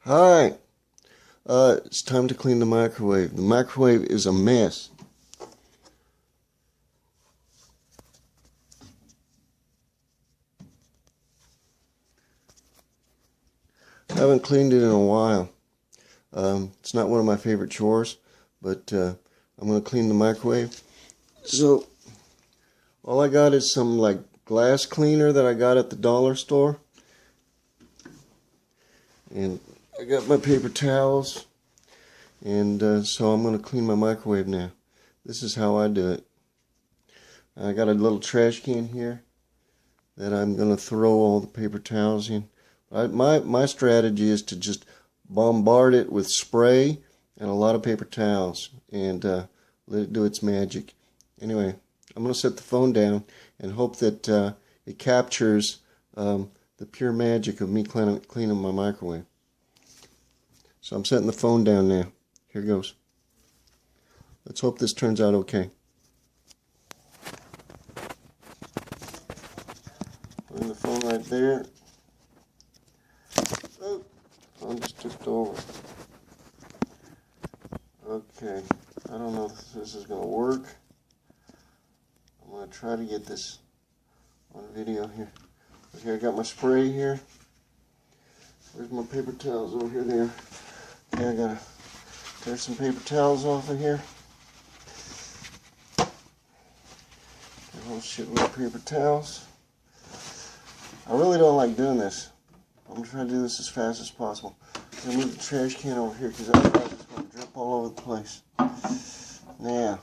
Hi, it's time to clean the microwave. The microwave is a mess. I haven't cleaned it in a while. It's not one of my favorite chores, but I'm going to clean the microwave. So, all I got is some like glass cleaner that I got at the dollar store. And I got my paper towels. And so I'm going to clean my microwave now. This is how I do it. I got a little trash can here that I'm going to throw all the paper towels in. My strategy is to just bombard it with spray and a lot of paper towels and let it do its magic. Anyway, I'm going to set the phone down and hope that it captures the pure magic of me cleaning my microwave. So I'm setting the phone down now. Here goes. Let's hope this turns out okay. Putting the phone right there. Oh, phone just tipped over. Okay, I don't know if this is going to work. I'm going to try to get this on video here. Okay, I got my spray here. Where's my paper towels? Over here, there. Okay, I gotta tear some paper towels off of here. A whole shitload of paper towels. I really don't like doing this. I'm gonna try to do this as fast as possible. I'm gonna move the trash can over here because otherwise it's gonna drip all over the place. Now,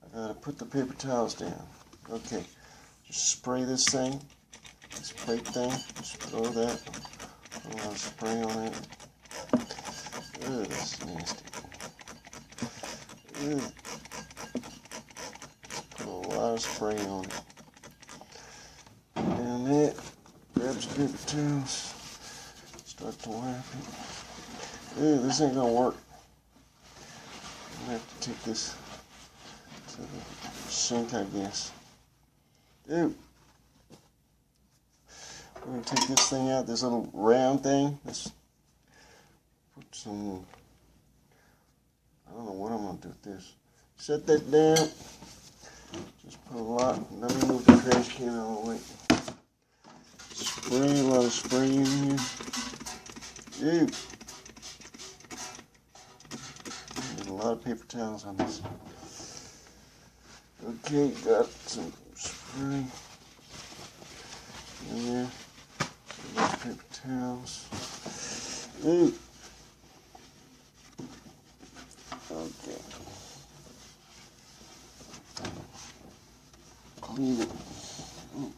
I gotta put the paper towels down. Okay, just spray this thing, this plate thing. Just throw that. A lot of spray on it. Ugh, that's nasty. Ugh. Put a lot of spray on it. And that. Grab some paper towels. Start to wipe it. Ugh, this ain't gonna work. I'm gonna have to take this to the sink, I guess. Ew. We're gonna take this thing out, this little round thing. Let's put some, I don't know what I'm gonna do with this. Set that down. Just put a lot. Let me move the trash can out of the way. Spray, a lot of spray in here. Ew. There's a lot of paper towels on this. Okay, got some spray in there. A lot of paper towels. Ew. Okay. Clean it. Oh,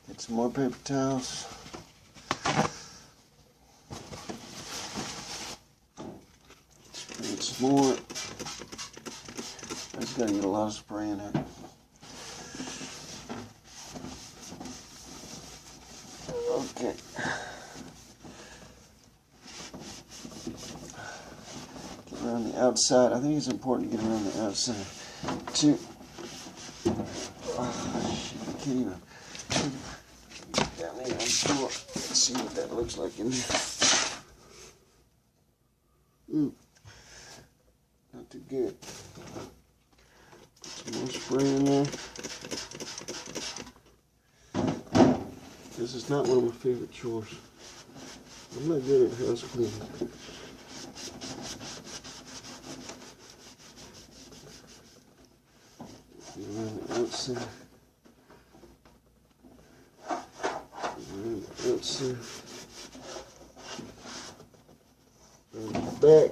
get some more paper towels. Need some more. I just gotta get a lot of spray in it. Okay. Get around the outside. I think it's important to get around the outside too. Oh, shit, I can't even. Down there on the floor. Let's see what that looks like in there. Ooh. Not too good. Put some more spray in there. This is not one of my favorite chores. I'm not good at house cleaning. Around the outside. Around the outside. Around the back.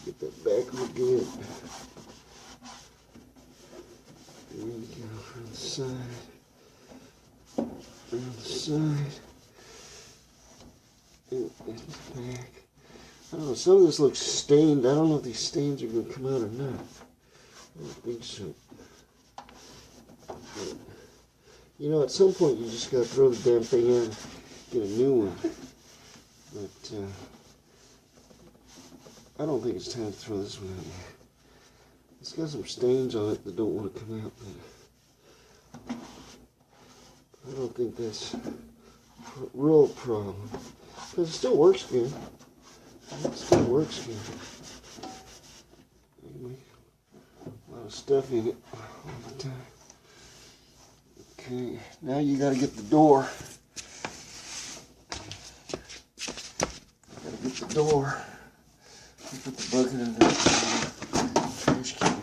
Get that back look good. There we go. Around the side. Around the side. And the back. I don't know, some of this looks stained. I don't know if these stains are going to come out or not. I don't think so. But, you know, at some point you just got to throw the damn thing in and get a new one. But I don't think it's time to throw this one out here. It's got some stains on it that don't want to come out, but I don't think that's a real problem. Because it still works good. It still works good. A lot of stuff in it all the time. Okay, now you got to get the door. Got to get the door. You put the bucket in the trash can.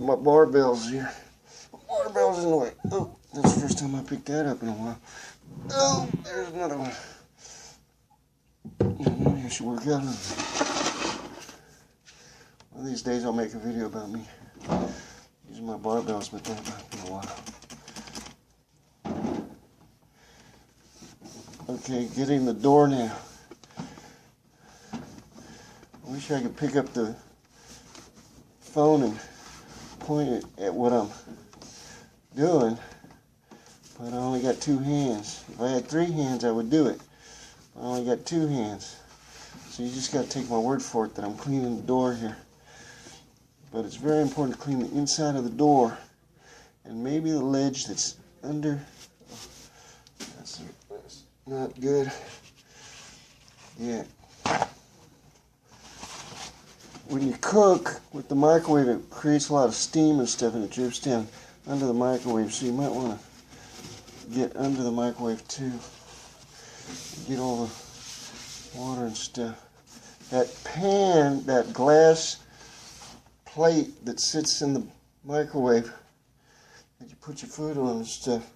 My barbell's here. My barbell's in the way. Oh, that's the first time I picked that up in a while. Oh, there's another one. Maybe I should work out on it. One of these days I'll make a video about me using my barbells, but that might be a while. Okay, getting the door now. I wish I could pick up the phone and point it at what I'm doing, but I only got 2 hands. If I had 3 hands, I would do it. I only got 2 hands. So you just got to take my word for it that I'm cleaning the door here. But it's very important to clean the inside of the door and maybe the ledge that's under. That's not good. Yeah. When you cook with the microwave, it creates a lot of steam and stuff, and it drips down under the microwave. So you might want to get under the microwave too. Get all the water and stuff. That pan, that glass plate that sits in the microwave that you put your food on and stuff,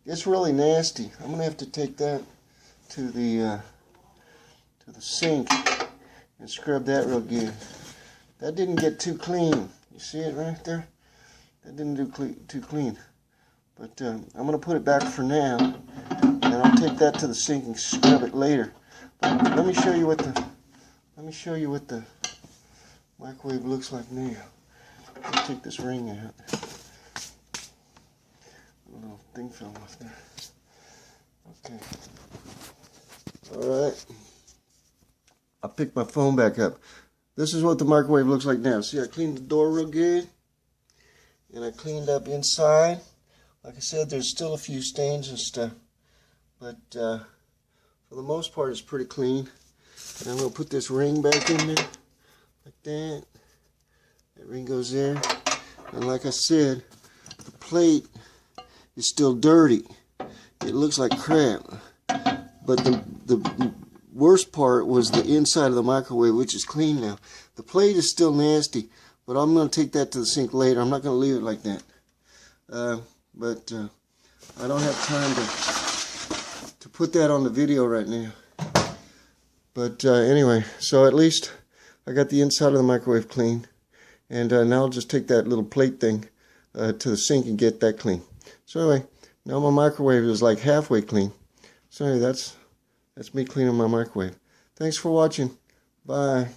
it's really nasty. I'm gonna have to take that to the sink and scrub that real good. That didn't get too clean. You see it right there? That didn't do too clean. But I'm gonna put it back for now, and I'll take that to the sink and scrub it later. But let me show you what the microwave looks like now. I'll take this ring out. A little thing fell off there. Okay. Alright. I'll pick my phone back up. This is what the microwave looks like now. See, I cleaned the door real good. And I cleaned up inside. Like I said, there's still a few stains and stuff. But for the most part, it's pretty clean. And I'm going to put this ring back in there. Like that. That ring goes there. And like I said, the plate is still dirty. It looks like crap. But the worst part was the inside of the microwave, which is clean now. The plate is still nasty, but I'm going to take that to the sink later. I'm not going to leave it like that. But I don't have time to put that on the video right now. But anyway, so at least I got the inside of the microwave clean. And now I'll just take that little plate thing to the sink and get that clean. So anyway, now my microwave is like halfway clean. So anyway, that's me cleaning my microwave. Thanks for watching. Bye.